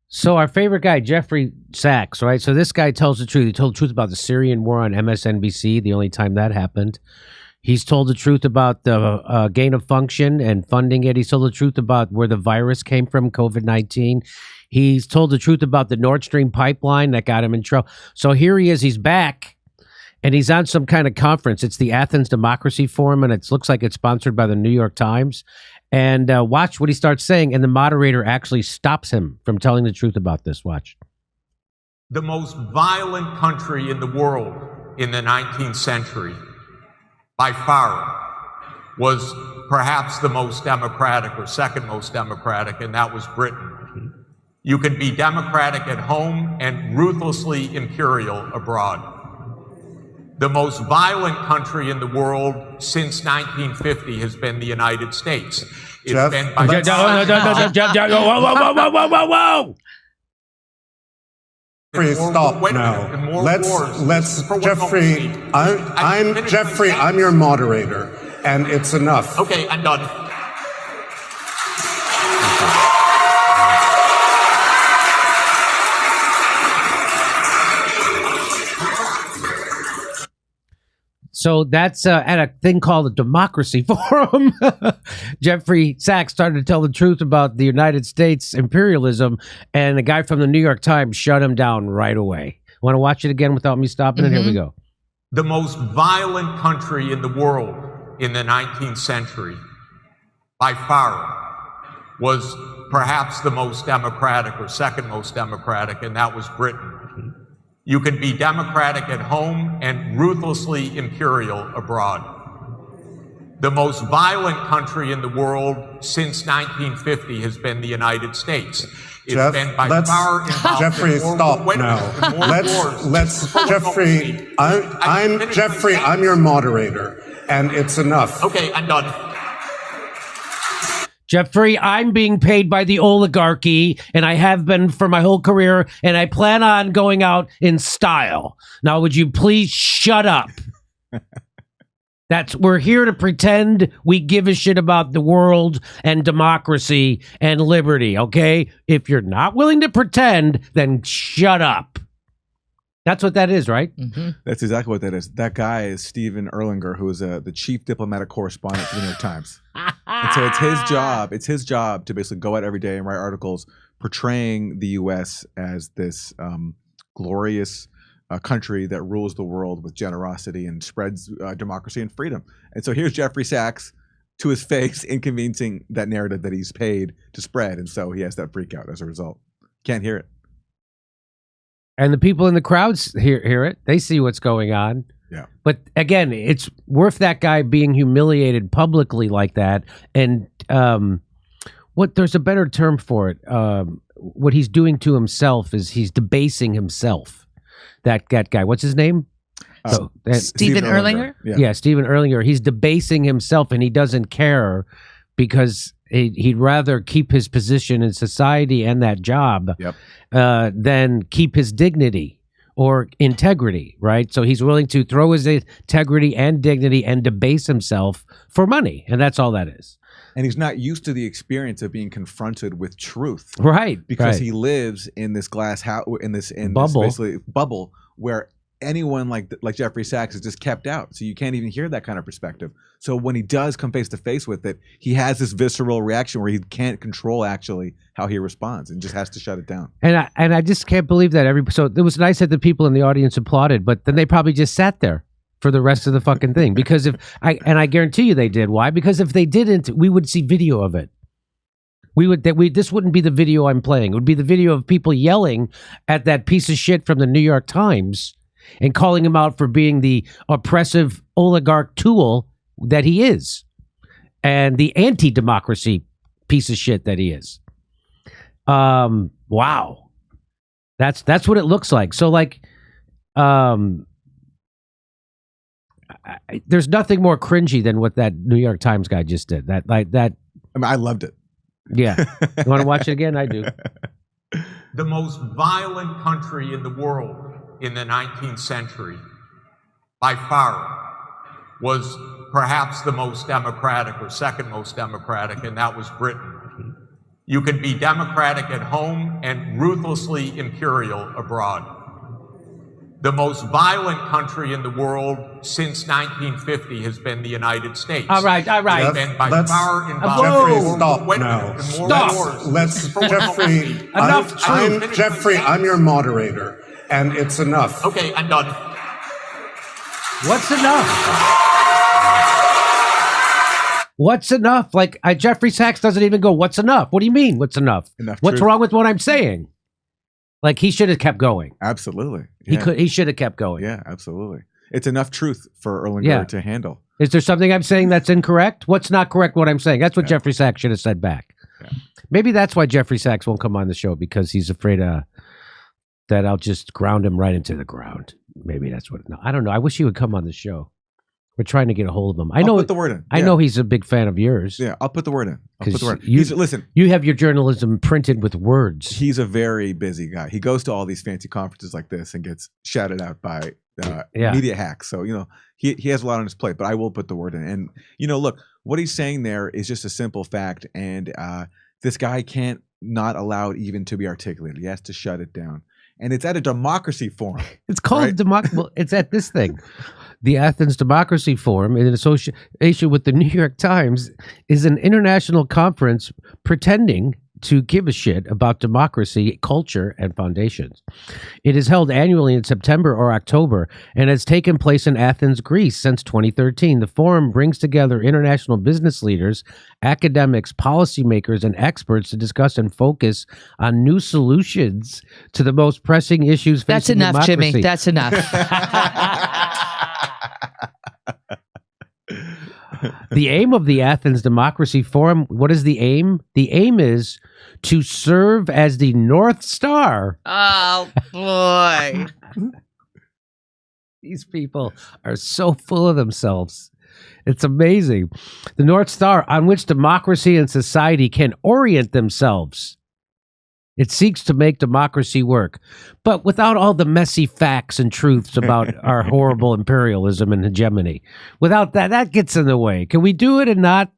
So our favorite guy, Jeffrey Sachs, right? So this guy tells the truth. He told the truth about the Syrian war on MSNBC, the only time that happened. He's told the truth about the gain of function and funding it. He's told the truth about where the virus came from, COVID-19. He's told the truth about the Nord Stream pipeline that got him in trouble. So here he is. He's back, and he's on some kind of conference. It's the Athens Democracy Forum, and it looks like it's sponsored by the New York Times. And watch what he starts saying, and the moderator actually stops him from telling the truth about this. Watch. The most violent country in the world in the 19th century, by far, was perhaps the most democratic or second most democratic, and that was Britain. You can be democratic at home and ruthlessly imperial abroad. The most violent country in the world since 1950 has been the United States. It's Jeff, been by Whoa! Jeffrey, stop now. Let's Jeffrey. I'm Jeffrey. I'm your moderator, and it's enough. Okay, I'm done. So that's at a thing called the Democracy Forum. Jeffrey Sachs started to tell the truth about the United States imperialism, and the guy from the New York Times shut him down right away. Want to watch it again without me stopping it? Here we go. The most violent country in the world in the 19th century, by far, was perhaps the most democratic or second most democratic, and that was Britain. You can be democratic at home and ruthlessly imperial abroad. The most violent country in the world since 1950 has been the United States. It's been by far Jeffrey, stop now. Let's Jeffrey. I'm Jeffrey. I'm your moderator, and it's enough. Okay, I'm done. Jeffrey, I'm being paid by the oligarchy, and I have been for my whole career, and I plan on going out in style. Now, would you please shut up? We're here to pretend we give a shit about the world and democracy and liberty, okay? If you're not willing to pretend, then shut up. That's what that is, right? That's exactly what that is. That guy is Stephen Erlanger, who is the chief diplomatic correspondent for the New York Times. And so it's his job. It's his job to basically go out every day and write articles portraying the U.S. as this glorious country that rules the world with generosity and spreads democracy and freedom. And so here's Jeffrey Sachs to his face inconveniencing that narrative that he's paid to spread. And so he has that freak out as a result. Can't hear it. And the people in the crowds hear it. They see what's going on. Yeah. But again, it's worth that guy being humiliated publicly like that. And there's a better term for it. What he's doing to himself is he's debasing himself. That guy. What's his name? Stephen Erlanger? Yeah, Stephen Erlanger. He's debasing himself, and he doesn't care because he'd rather keep his position in society and that job than keep his dignity or integrity, right? So he's willing to throw his integrity and dignity and debase himself for money, and that's all that is. And he's not used to the experience of being confronted with truth, right? Because he lives in this glass house, in this basically bubble where anyone like Jeffrey Sachs is just kept out. So you can't even hear that kind of perspective. So when he does come face to face with it, he has this visceral reaction where he can't control actually how he responds and just has to shut it down. And I just can't believe that so it was nice that the people in the audience applauded, but then they probably just sat there for the rest of the fucking thing. Because I guarantee you they did. Why? Because if they didn't, we would see video of it. This wouldn't be the video I'm playing. It would be the video of people yelling at that piece of shit from the New York Times and calling him out for being the oppressive oligarch tool that he is and the anti-democracy piece of shit that he is. Wow. That's what it looks like. So there's nothing more cringy than what that New York Times guy just did. I mean, I loved it. Yeah. You want to watch it again? I do. The most violent country in the world in the 19th century, by far, was perhaps the most democratic or second most democratic, and that was Britain. You can be democratic at home and ruthlessly imperial abroad. The most violent country in the world since 1950 has been the United States. All right. It's been by far involved. Jeffrey, stop now. Stop. Let's, Jeffrey. Jeffrey, I'm your moderator, and it's enough. Okay, I'm done. What's enough? What's enough? Like Jeffrey Sachs doesn't even go, what's enough? What do you mean, what's enough? What's wrong with what I'm saying? Like, he should have kept going. Absolutely. Yeah. He should have kept going. Yeah, absolutely. It's enough truth for Erlanger to handle. Is there something I'm saying that's incorrect? What's not correct what I'm saying? That's what Jeffrey Sachs should have said back. Yeah. Maybe that's why Jeffrey Sachs won't come on the show, because he's afraid that I'll just ground him right into the ground. Maybe that's what. No, I don't know. I wish he would come on the show. We're trying to get a hold of him. I'll put the word in. I know he's a big fan of yours. Yeah, I'll put the word in. Listen, you have your journalism printed with words. He's a very busy guy. He goes to all these fancy conferences like this and gets shouted out by media hacks. So, he has a lot on his plate, but I will put the word in. And, look, what he's saying there is just a simple fact. And this guy can't not allow it even to be articulated. He has to shut it down. And it's at a democracy forum. It's called well, it's at this thing. The Athens Democracy Forum, in association with the New York Times, is an international conference pretending to give a shit about democracy, culture, and foundations. It is held annually in September or October and has taken place in Athens, Greece since 2013. The forum brings together international business leaders, academics, policymakers, and experts to discuss and focus on new solutions to the most pressing issues facing democracy. That's enough, Jimmy. That's enough. The aim of the Athens Democracy Forum, what is the aim? The aim is to serve as the North Star. Oh, boy. These people are so full of themselves. It's amazing. The North Star on which democracy and society can orient themselves. It seeks to make democracy work, but without all the messy facts and truths about our horrible imperialism and hegemony. Without that, that gets in the way. Can we do it and not?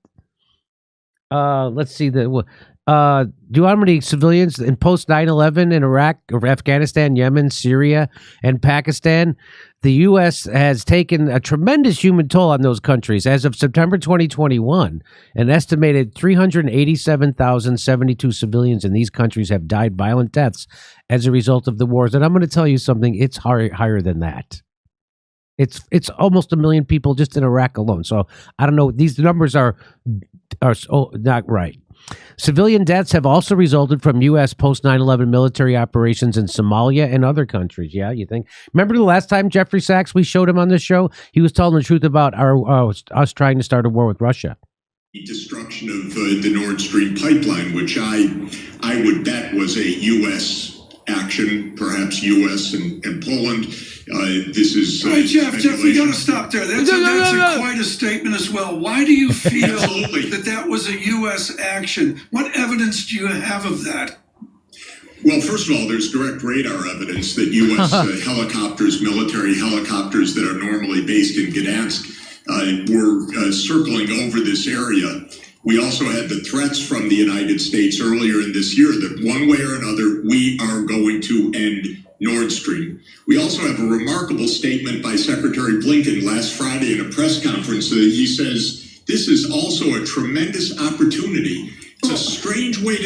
Let's see. Do how many civilians in post 9/11 in Iraq, or Afghanistan, Yemen, Syria, and Pakistan? The U.S. has taken a tremendous human toll on those countries. As of September 2021, an estimated 387,072 civilians in these countries have died violent deaths as a result of the wars. And I'm going to tell you something, it's higher than that. It's almost 1 million people just in Iraq alone. So I don't know, these numbers are not right. Civilian deaths have also resulted from U.S. post 9/11 military operations in Somalia and other countries. Yeah, you think? Remember the last time Jeffrey Sachs, we showed him on this show? He was telling the truth about us trying to start a war with Russia. The destruction of the Nord Stream pipeline, which I would bet was a U.S. action, perhaps U.S. and Poland. This is Jeff, we got to stop there. That's quite a statement as well. Why do you feel that was a U.S. action? What evidence do you have of that? Well, first of all, there's direct radar evidence that U.S. helicopters, military helicopters that are normally based in Gdansk, were circling over this area. We also had the threats from the United States earlier in this year that one way or another, we are going to end Nord Stream. We also have a remarkable statement by Secretary Blinken last Friday in a press conference that he says, this is also a tremendous opportunity. It's a strange way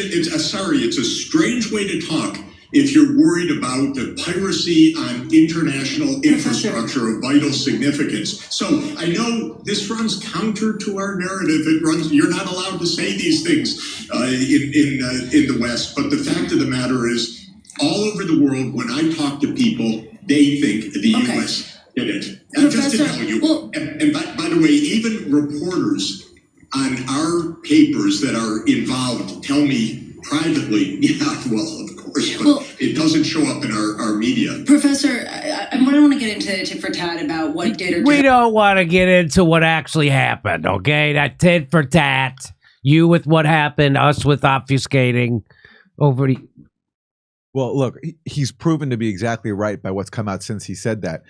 to talk if you're worried about the piracy on international infrastructure of vital significance. So I know this runs counter to our narrative. You're not allowed to say these things in the West, but the fact of the matter is, all over the world, when I talk to people, they think the U.S. did it. And just to tell you, and by the way, even reporters on our papers that are involved tell me privately, of course, but it doesn't show up in our media. Professor, I don't want to get into tit for tat about what did or did. We don't want to get into what actually happened, okay? That tit for tat. You with what happened, us with obfuscating over the... Well, look, he's proven to be exactly right by what's come out since he said that.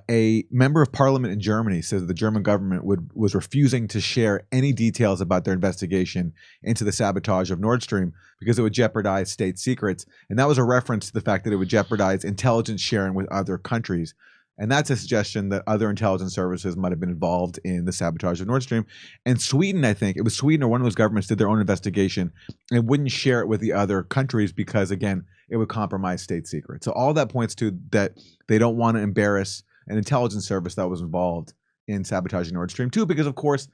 A member of parliament in Germany says the German government was refusing to share any details about their investigation into the sabotage of Nord Stream because it would jeopardize state secrets. And that was a reference to the fact that it would jeopardize intelligence sharing with other countries. And that's a suggestion that other intelligence services might have been involved in the sabotage of Nord Stream. And Sweden, I think, it was Sweden or one of those governments did their own investigation and wouldn't share it with the other countries because, again, it would compromise state secrets. So all that points to that they don't want to embarrass an intelligence service that was involved in sabotaging Nord Stream 2, because, of course,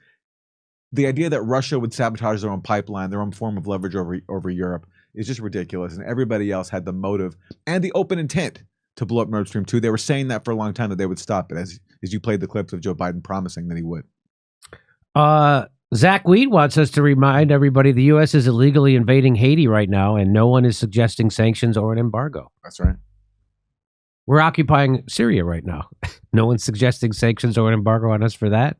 the idea that Russia would sabotage their own pipeline, their own form of leverage over Europe is just ridiculous. And everybody else had the motive and the open intent to blow up Nord Stream 2. They were saying that for a long time that they would stop it, as you played the clips of Joe Biden promising that he would. Zach Weed wants us to remind everybody the U.S. is illegally invading Haiti right now, and no one is suggesting sanctions or an embargo. That's right. We're occupying Syria right now. No one's suggesting sanctions or an embargo on us for that.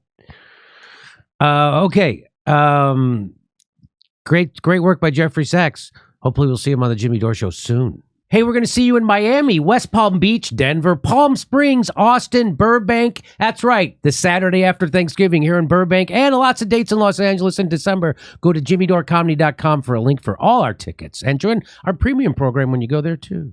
Okay. Great work by Jeffrey Sachs. Hopefully we'll see him on the Jimmy Dore Show soon. Hey, we're going to see you in Miami, West Palm Beach, Denver, Palm Springs, Austin, Burbank. That's right, the Saturday after Thanksgiving here in Burbank, and lots of dates in Los Angeles in December. Go to jimmydoorecomedy.com for a link for all our tickets, and join our premium program when you go there, too.